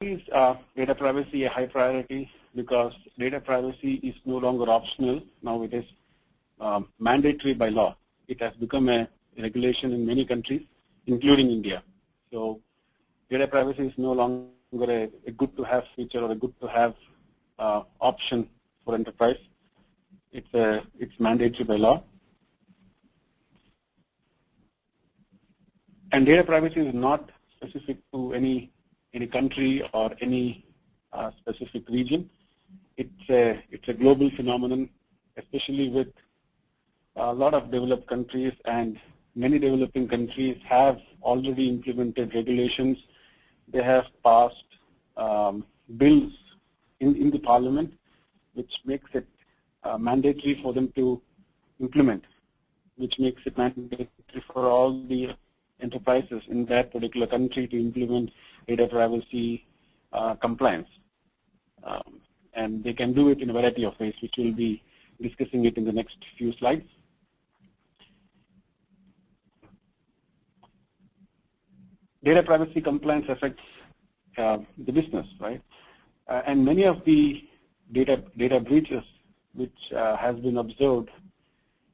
is data privacy a high priority because data privacy is no longer optional. Now it is mandatory by law. It has become a regulation in many countries, including India. So data privacy is no longer a good-to-have feature or a good-to-have option for enterprise. It's mandatory by law. And data privacy is not specific to any country or any specific region. It's a global phenomenon, especially with a lot of developed countries, and many developing countries have already implemented regulations. They have passed bills in the parliament, which makes it mandatory for them to implement, which makes it mandatory for all the enterprises in that particular country to implement data privacy compliance. And they can do it in a variety of ways, which we'll be discussing it in the next few slides. Data privacy compliance affects the business, right? And many of the data breaches which has been observed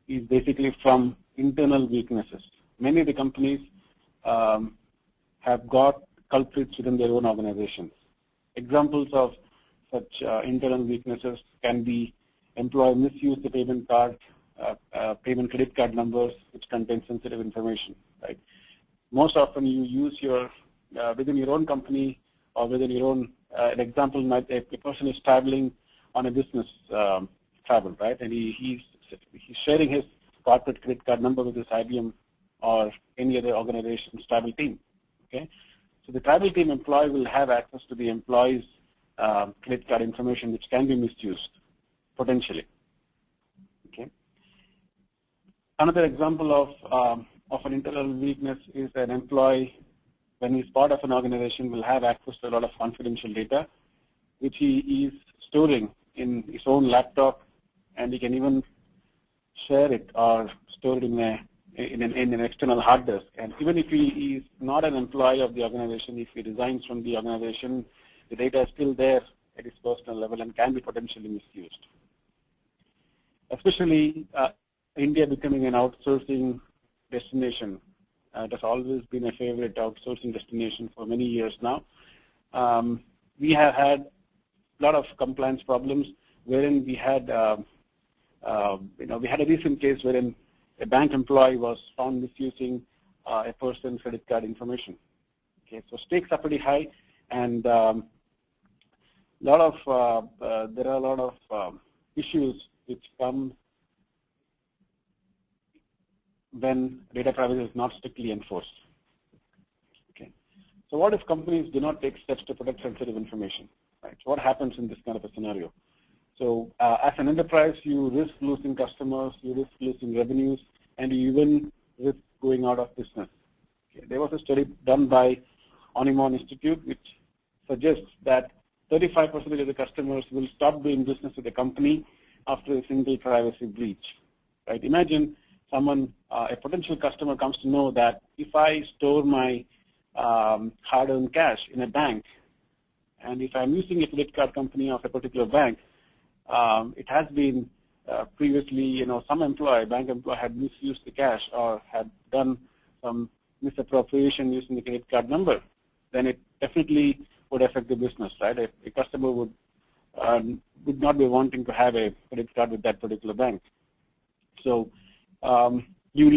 is basically from internal weaknesses. Many of the companies have got culprits within their own organizations. Examples of such internal weaknesses can be employee misuse the payment card, payment credit card numbers, which contain sensitive information, right? Most often you use your, within your own company or within your own, an example might, a person is traveling on a business travel, right? And he's sharing his corporate credit card number with his IBM or any other organization's travel team, okay? So the travel team employee will have access to the employee's credit card information, which can be misused, potentially, okay? Another example of an internal weakness is an employee, when he's part of an organization, will have access to a lot of confidential data, which he is storing in his own laptop, and he can even share it or store it in an external hard disk. And even if he is not an employee of the organization, if he resigns from the organization, the data is still there at his personal level and can be potentially misused. Especially India becoming an outsourcing destination. It has always been a favorite outsourcing destination for many years now. We have had a lot of compliance problems wherein we had, we had a recent case wherein a bank employee was found misusing a person's credit card information. Okay, so stakes are pretty high, and there are a lot of issues which come when data privacy is not strictly enforced. Okay, so what if companies do not take steps to protect sensitive information? Right. So what happens in this kind of a scenario? So as an enterprise, you risk losing customers, you risk losing revenues, and you even risk going out of business. Okay. There was a study done by Onimon Institute which suggests that 35% of the customers will stop doing business with the company after a single privacy breach. Right? Imagine someone, a potential customer comes to know that if I store my hard-earned cash in a bank, and if I'm using a credit card company of a particular bank, it has been previously, some bank employee had misused the cash or had done some misappropriation using the credit card number, then it definitely would affect the business, right? A customer would not be wanting to have a credit card with that particular bank. So you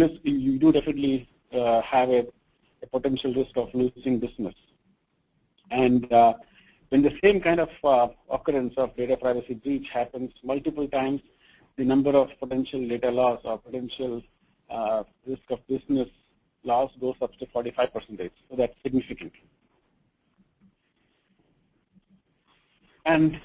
do definitely have a potential risk of losing business. And when the same kind of occurrence of data privacy breach happens multiple times, the number of potential data loss or potential risk of business loss goes up to 45%. So that's significant. And